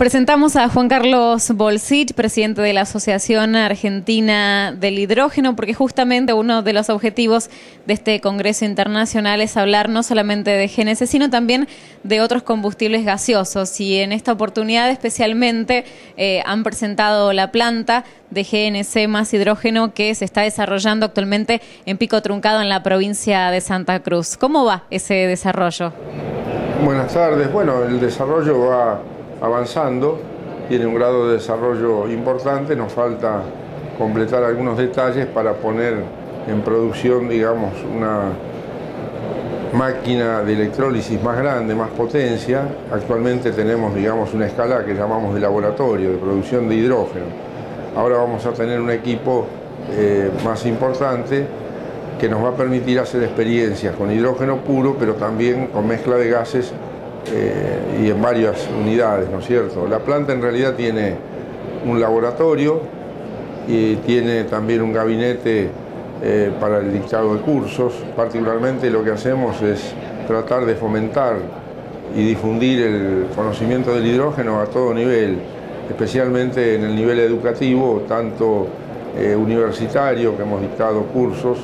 Presentamos a Juan Carlos Bolsich, presidente de la Asociación Argentina del Hidrógeno, porque justamente uno de los objetivos de este Congreso Internacional es hablar no solamente de GNC, sino también de otros combustibles gaseosos. Y en esta oportunidad especialmente han presentado la planta de GNC más hidrógeno que se está desarrollando actualmente en Pico Truncado, en la provincia de Santa Cruz. ¿Cómo va ese desarrollo? Buenas tardes. Bueno, el desarrollo va avanzando, tiene un grado de desarrollo importante, nos falta completar algunos detalles para poner en producción, digamos, una máquina de electrólisis más grande, más potencia. Actualmente tenemos, digamos, una escala que llamamos de laboratorio, de producción de hidrógeno. Ahora vamos a tener un equipo más importante que nos va a permitir hacer experiencias con hidrógeno puro, pero también con mezcla de gases y en varias unidades, ¿no es cierto? La planta en realidad tiene un laboratorio y tiene también un gabinete para el dictado de cursos. Particularmente lo que hacemos es tratar de fomentar y difundir el conocimiento del hidrógeno a todo nivel, especialmente en el nivel educativo, tanto universitario, que hemos dictado cursos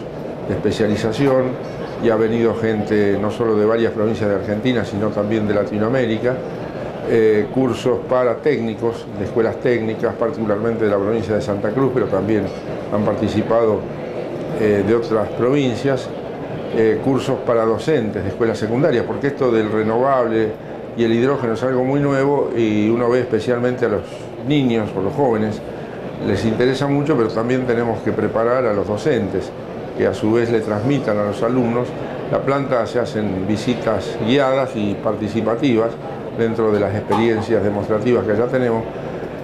de especialización, y ha venido gente no solo de varias provincias de Argentina, sino también de Latinoamérica, cursos para técnicos, de escuelas técnicas, particularmente de la provincia de Santa Cruz, pero también han participado de otras provincias, cursos para docentes de escuelas secundarias, porque esto del renovable y el hidrógeno es algo muy nuevo y uno ve especialmente a los niños o los jóvenes, les interesa mucho, pero también tenemos que preparar a los docentes, que a su vez le transmitan a los alumnos. La planta se hacen visitas guiadas y participativas dentro de las experiencias demostrativas que ya tenemos,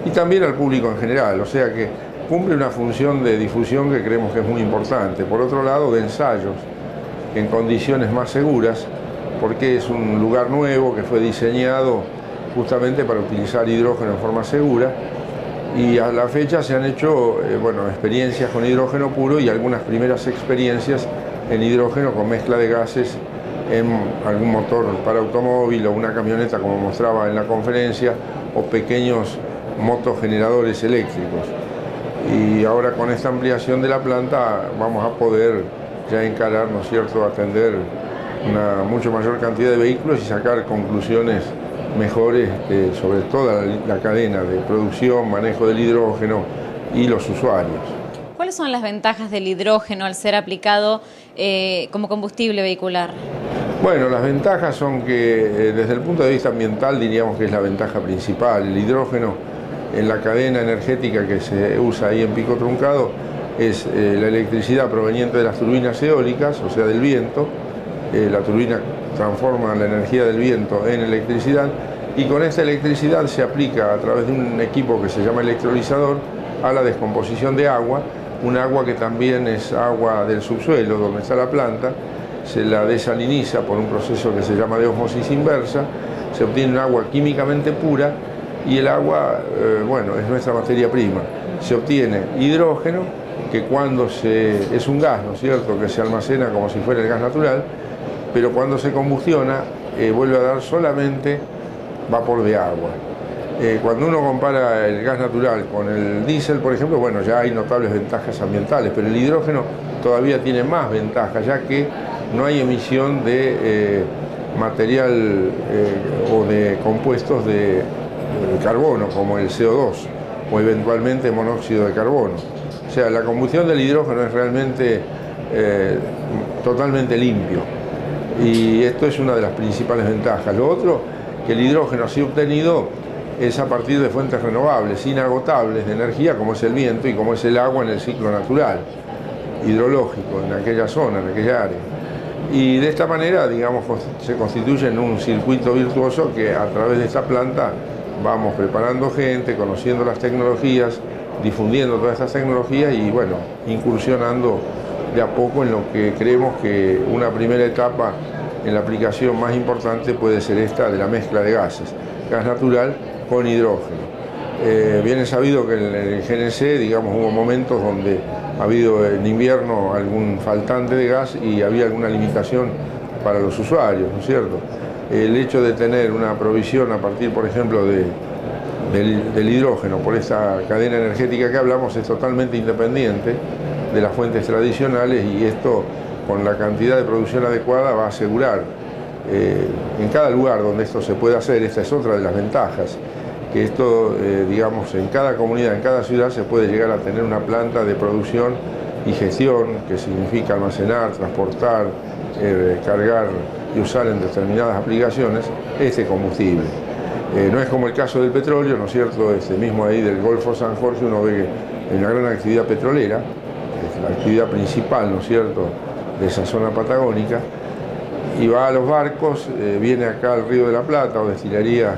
y también al público en general, o sea que cumple una función de difusión que creemos que es muy importante. Por otro lado, de ensayos en condiciones más seguras, porque es un lugar nuevo que fue diseñado justamente para utilizar hidrógeno en forma segura. Y a la fecha se han hecho experiencias con hidrógeno puro y algunas primeras experiencias en hidrógeno con mezcla de gases en algún motor para automóvil o una camioneta, como mostraba en la conferencia, o pequeños motogeneradores eléctricos. Y ahora con esta ampliación de la planta vamos a poder ya encarar, ¿no es cierto?, atender una mucho mayor cantidad de vehículos y sacar conclusiones mejores sobre toda la cadena de producción, manejo del hidrógeno y los usuarios. ¿Cuáles son las ventajas del hidrógeno al ser aplicado como combustible vehicular? Bueno, las ventajas son que desde el punto de vista ambiental diríamos que es la ventaja principal. El hidrógeno en la cadena energética que se usa ahí en Pico Truncado es la electricidad proveniente de las turbinas eólicas, o sea, del viento. La turbina transforma la energía del viento en electricidad y con esta electricidad se aplica a través de un equipo que se llama electrolizador a la descomposición de agua, un agua que también es agua del subsuelo donde está la planta, se la desaliniza por un proceso que se llama de ósmosis inversa, se obtiene un agua químicamente pura y el agua, es nuestra materia prima. Se obtiene hidrógeno, que es un gas, ¿no es cierto?, que se almacena como si fuera el gas natural, pero cuando se combustiona vuelve a dar solamente vapor de agua. Cuando uno compara el gas natural con el diésel, por ejemplo, ya hay notables ventajas ambientales, pero el hidrógeno todavía tiene más ventajas, ya que no hay emisión de material o de compuestos de carbono, como el CO2 o eventualmente monóxido de carbono. O sea, la combustión del hidrógeno es realmente totalmente limpio. Y esto es una de las principales ventajas. Lo otro, que el hidrógeno así obtenido es a partir de fuentes renovables, inagotables de energía, como es el viento y como es el agua en el ciclo natural, hidrológico, en aquella zona, en aquella área. Y de esta manera, digamos, se constituye en un circuito virtuoso que a través de esta planta vamos preparando gente, conociendo las tecnologías, difundiendo todas estas tecnologías y, incursionando de a poco en lo que creemos que una primera etapa en la aplicación más importante puede ser esta de la mezcla de gases, gas natural con hidrógeno. Bien es sabido que en el GNC, digamos, hubo momentos donde ha habido en invierno algún faltante de gas y había alguna limitación para los usuarios, ¿no es cierto? El hecho de tener una provisión a partir, por ejemplo, de del hidrógeno por esta cadena energética que hablamos es totalmente independiente de las fuentes tradicionales, y esto, con la cantidad de producción adecuada, va a asegurar en cada lugar donde esto se puede hacer. Esta es otra de las ventajas, que esto, digamos, en cada comunidad, en cada ciudad se puede llegar a tener una planta de producción y gestión, que significa almacenar, transportar, cargar y usar en determinadas aplicaciones este combustible. No es como el caso del petróleo, ¿no es cierto? Mismo ahí del Golfo San Jorge uno ve que hay una gran actividad petrolera, es la actividad principal, ¿no es cierto?, de esa zona patagónica, y va a los barcos, viene acá al Río de la Plata o destilerías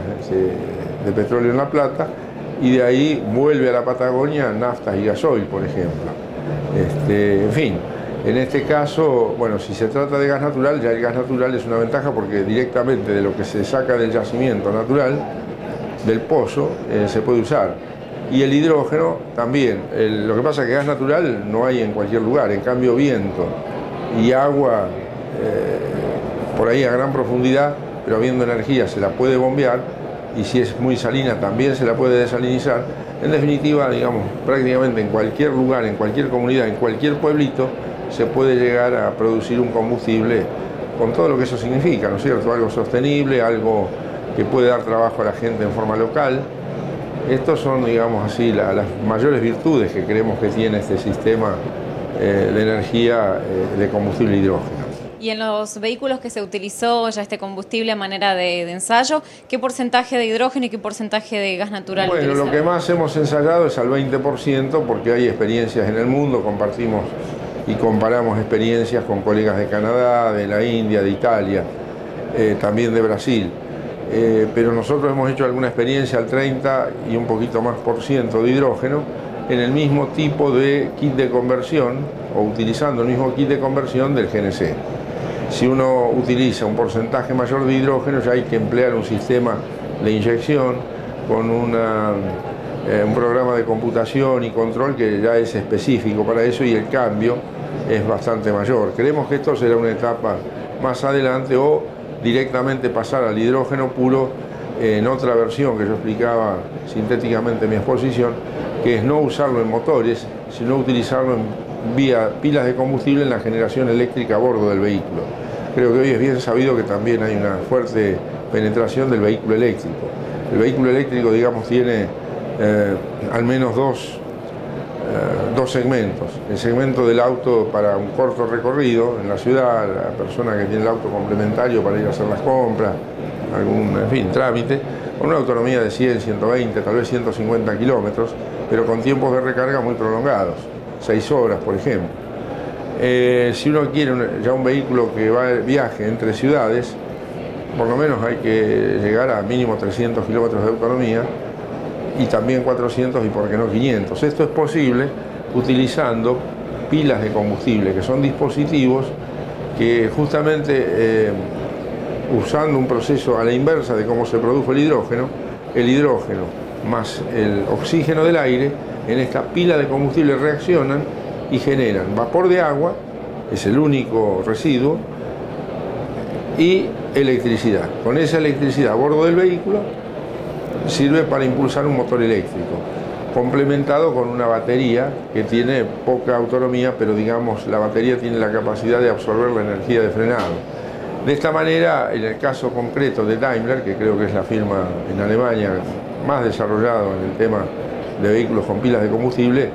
de petróleo en La Plata, y de ahí vuelve a la Patagonia naftas y gasoil, por ejemplo. En fin, en este caso, bueno, si se trata de gas natural, ya el gas natural es una ventaja porque directamente de lo que se saca del yacimiento natural, del pozo, se puede usar. Y el hidrógeno también. Lo que pasa es que gas natural no hay en cualquier lugar, en cambio viento y agua por ahí a gran profundidad, pero habiendo energía se la puede bombear, y si es muy salina también se la puede desalinizar. En definitiva, digamos, prácticamente en cualquier lugar, en cualquier comunidad, en cualquier pueblito, se puede llegar a producir un combustible con todo lo que eso significa, ¿no es cierto? Algo sostenible, algo que puede dar trabajo a la gente en forma local. Estos son, digamos así, las mayores virtudes que creemos que tiene este sistema de energía de combustible hidrógeno. Y en los vehículos que se utilizó ya este combustible a manera de ensayo, ¿qué porcentaje de hidrógeno y qué porcentaje de gas natural? Bueno, lo que más hemos ensayado es al 20%, porque hay experiencias en el mundo, compartimos y comparamos experiencias con colegas de Canadá, de la India, de Italia, también de Brasil. Pero nosotros hemos hecho alguna experiencia al 30 y un poquito más por ciento de hidrógeno en el mismo tipo de kit de conversión, o utilizando el mismo kit de conversión del GNC. Si uno utiliza un porcentaje mayor de hidrógeno, ya hay que emplear un sistema de inyección con un programa de computación y control que ya es específico para eso, y el cambio es bastante mayor. Creemos que esto será una etapa más adelante, o directamente pasar al hidrógeno puro en otra versión que yo explicaba sintéticamente en mi exposición, que es no usarlo en motores, sino utilizarlo en vía pilas de combustible en la generación eléctrica a bordo del vehículo. Creo que hoy es bien sabido que también hay una fuerte penetración del vehículo eléctrico. El vehículo eléctrico, digamos, tiene al menos dos segmentos. El segmento del auto para un corto recorrido en la ciudad, la persona que tiene el auto complementario para ir a hacer las compras, algún, en fin, trámite, con una autonomía de 100, 120, tal vez 150 kilómetros, pero con tiempos de recarga muy prolongados, 6 horas, por ejemplo. Si uno quiere ya un vehículo que viaje entre ciudades, por lo menos hay que llegar a mínimo 300 kilómetros de autonomía, y también 400 y por qué no 500. Esto es posible utilizando pilas de combustible, que son dispositivos que justamente usando un proceso a la inversa de cómo se produjo el hidrógeno más el oxígeno del aire en esta pila de combustible reaccionan y generan vapor de agua, es el único residuo, y electricidad. Con esa electricidad a bordo del vehículo sirve para impulsar un motor eléctrico, complementado con una batería que tiene poca autonomía, pero digamos la batería tiene la capacidad de absorber la energía de frenado. De esta manera, en el caso concreto de Daimler, que creo que es la firma en Alemania más desarrollado en el tema de vehículos con pilas de combustible,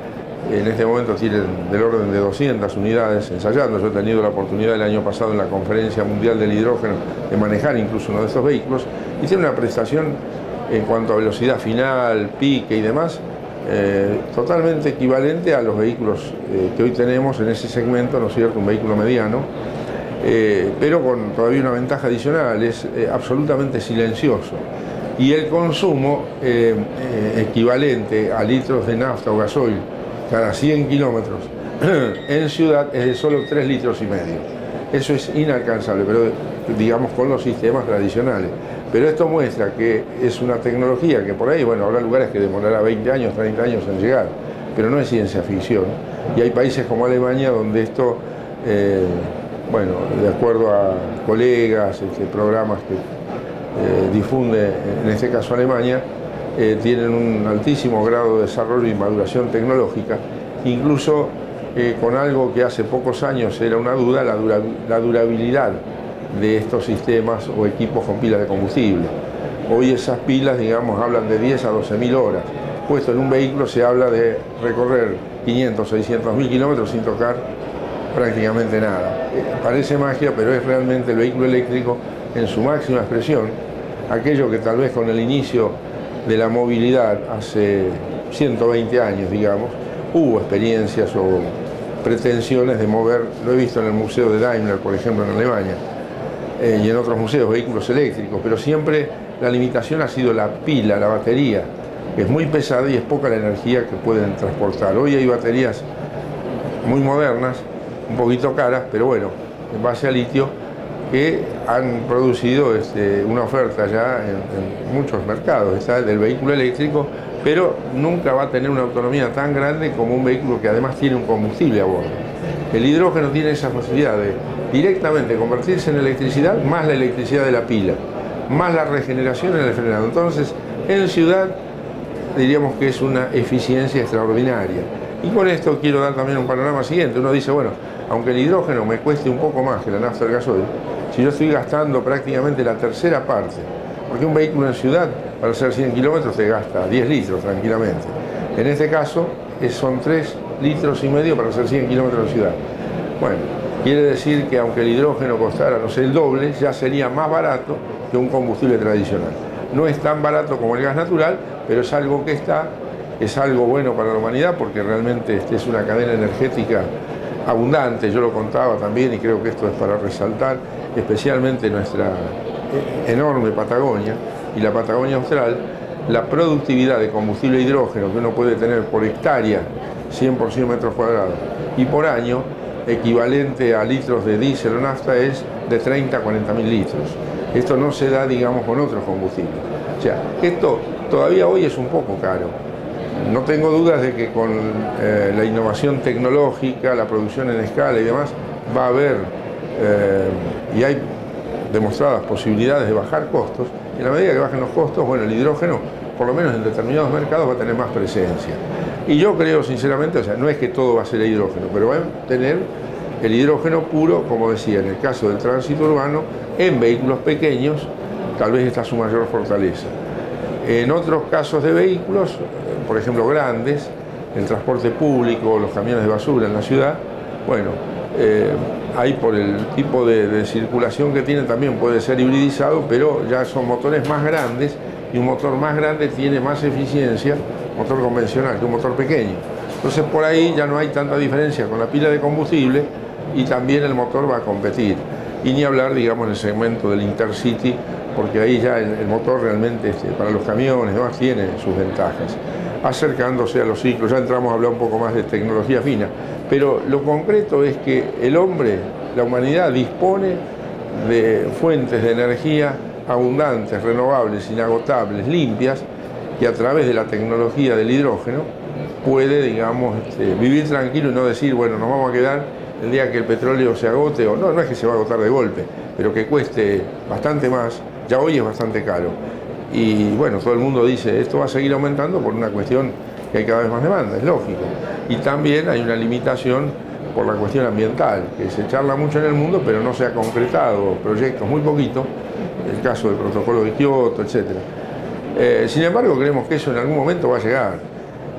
en este momento tienen del orden de 200 unidades ensayando. Yo he tenido la oportunidad el año pasado en la Conferencia Mundial del Hidrógeno de manejar incluso uno de estos vehículos, y tiene una prestación en cuanto a velocidad final, pique y demás, totalmente equivalente a los vehículos que hoy tenemos en ese segmento, ¿no es cierto?, un vehículo mediano, pero con todavía una ventaja adicional, es absolutamente silencioso. Y el consumo equivalente a litros de nafta o gasoil cada 100 kilómetros en ciudad es de solo 3,5 litros. Eso es inalcanzable, pero digamos con los sistemas tradicionales. Pero esto muestra que es una tecnología que por ahí, bueno, habrá lugares que demorará 20 años, 30 años en llegar, pero no es ciencia ficción. Y hay países como Alemania donde esto, bueno, de acuerdo a colegas, programas que difunde, en este caso Alemania, tienen un altísimo grado de desarrollo y maduración tecnológica, incluso con algo que hace pocos años era una duda, la durabilidad de estos sistemas o equipos con pilas de combustible. Hoy esas pilas, digamos, hablan de 10 a 12.000 horas. Puesto en un vehículo se habla de recorrer 500, 600.000 kilómetros sin tocar prácticamente nada. Parece magia, pero es realmente el vehículo eléctrico en su máxima expresión, aquello que tal vez con el inicio de la movilidad hace 120 años, digamos, hubo experiencias o pretensiones de mover, lo he visto en el Museo de Daimler, por ejemplo, en Alemania, y en otros museos, vehículos eléctricos, pero siempre la limitación ha sido la pila, la batería, que es muy pesada y es poca la energía que pueden transportar. Hoy hay baterías muy modernas, un poquito caras, pero bueno, en base a litio, que han producido una oferta ya en muchos mercados, está del vehículo eléctrico, pero nunca va a tener una autonomía tan grande como un vehículo que además tiene un combustible a bordo. El hidrógeno tiene esa facilidad de directamente convertirse en electricidad, más la electricidad de la pila, más la regeneración en el frenado. Entonces, en ciudad diríamos que es una eficiencia extraordinaria. Y con esto quiero dar también un panorama siguiente. Uno dice, bueno, aunque el hidrógeno me cueste un poco más que la nafta o el gasoil, si yo estoy gastando prácticamente la tercera parte, porque un vehículo en ciudad, para hacer 100 kilómetros, te gasta 10 litros tranquilamente. En este caso, son 3,5 litros para hacer 100 kilómetros en ciudad. Bueno, quiere decir que aunque el hidrógeno costara, no sé, el doble, ya sería más barato que un combustible tradicional. No es tan barato como el gas natural, pero es algo que es algo bueno para la humanidad, porque realmente es una cadena energética abundante. Yo lo contaba también y creo que esto es para resaltar, especialmente nuestra enorme Patagonia y la Patagonia Austral, la productividad de combustible hidrógeno que uno puede tener por hectárea, 100 metros cuadrados, y por año, equivalente a litros de diésel o nafta, es de 30 a 40.000 litros. Esto no se da, digamos, con otros combustibles. O sea, esto todavía hoy es un poco caro. No tengo dudas de que con la innovación tecnológica, la producción en escala y demás, va a haber, y hay demostradas posibilidades de bajar costos. En la medida que bajen los costos, bueno, el hidrógeno, por lo menos en determinados mercados, va a tener más presencia. Y yo creo, sinceramente, o sea, no es que todo va a ser hidrógeno, pero va a tener el hidrógeno puro, como decía, en el caso del tránsito urbano, en vehículos pequeños, tal vez está su mayor fortaleza. En otros casos de vehículos, por ejemplo, grandes, el transporte público, los camiones de basura en la ciudad, bueno, ahí por el tipo de circulación que tiene también puede ser hibridizado, pero ya son motores más grandes y un motor más grande tiene más eficiencia, motor convencional, que un motor pequeño. Entonces por ahí ya no hay tanta diferencia con la pila de combustible y también el motor va a competir. Y ni hablar, digamos, en el segmento del Intercity, porque ahí ya el motor realmente para los camiones y demás tiene sus ventajas. Acercándose a los ciclos, ya entramos a hablar un poco más de tecnología fina, pero lo concreto es que el hombre, la humanidad, dispone de fuentes de energía abundantes, renovables, inagotables, limpias, que a través de la tecnología del hidrógeno puede, digamos, vivir tranquilo y no decir, bueno, nos vamos a quedar el día que el petróleo se agote, o no es que se va a agotar de golpe, pero que cueste bastante más, ya hoy es bastante caro. Y bueno, todo el mundo dice, esto va a seguir aumentando por una cuestión que hay cada vez más demanda, es lógico. Y también hay una limitación por la cuestión ambiental, que se charla mucho en el mundo, pero no se ha concretado, proyectos muy poquitos, el caso del protocolo de Kioto, etc. Sin embargo, creemos que eso en algún momento va a llegar.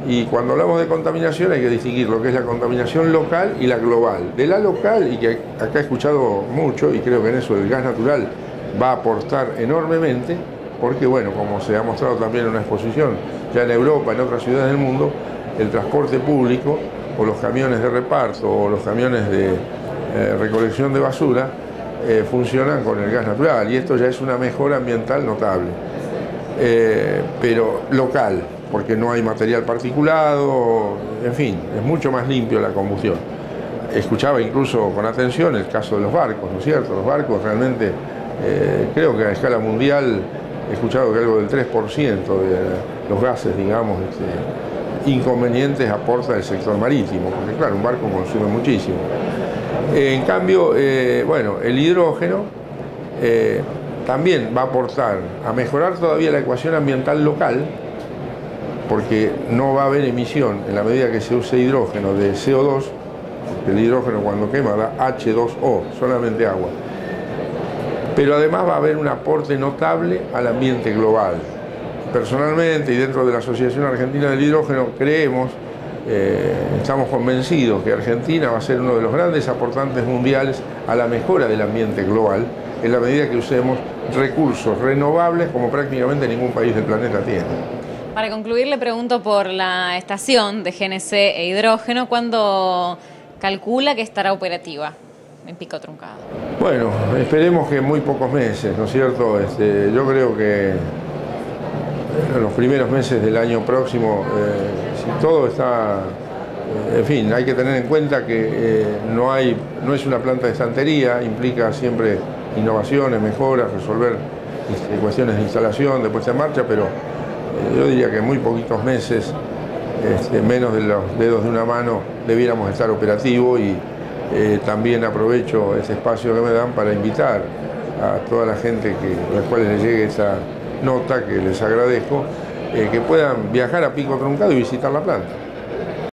Y cuando hablamos de contaminación hay que distinguir lo que es la contaminación local y la global. De la local, y que acá he escuchado mucho, y creo que en eso el gas natural va a aportar enormemente, porque bueno, como se ha mostrado también en una exposición, ya en Europa, en otras ciudades del mundo, el transporte público, o los camiones de reparto, o los camiones de recolección de basura, funcionan con el gas natural, y esto ya es una mejora ambiental notable, pero local, porque no hay material particulado, en fin, es mucho más limpio la combustión. Escuchaba incluso con atención el caso de los barcos, ¿no es cierto? Los barcos realmente, creo que a escala mundial, he escuchado que algo del 3% de los gases, digamos, inconvenientes aporta el sector marítimo, porque claro, un barco consume muchísimo. En cambio, bueno, el hidrógeno también va a aportar a mejorar todavía la ecuación ambiental local, porque no va a haber emisión en la medida que se use hidrógeno de CO2, el hidrógeno cuando quema da H2O, solamente agua. Pero además va a haber un aporte notable al ambiente global. Personalmente y dentro de la Asociación Argentina del Hidrógeno creemos, estamos convencidos que Argentina va a ser uno de los grandes aportantes mundiales a la mejora del ambiente global en la medida que usemos recursos renovables como prácticamente ningún país del planeta tiene. Para concluir, le pregunto por la estación de GNC e hidrógeno, ¿cuándo calcula que estará operativa en Pico Truncado? Bueno, esperemos que en muy pocos meses, ¿no es cierto? Yo creo que en los primeros meses del año próximo, si todo está... En fin, hay que tener en cuenta que no es una planta de estantería, implica siempre innovaciones, mejoras, resolver cuestiones de instalación, de puesta en marcha, pero yo diría que en muy poquitos meses, menos de los dedos de una mano, debiéramos estar operativos y también aprovecho este espacio que me dan para invitar a toda la gente a la cual les llegue esta nota, que les agradezco, que puedan viajar a Pico Truncado y visitar la planta.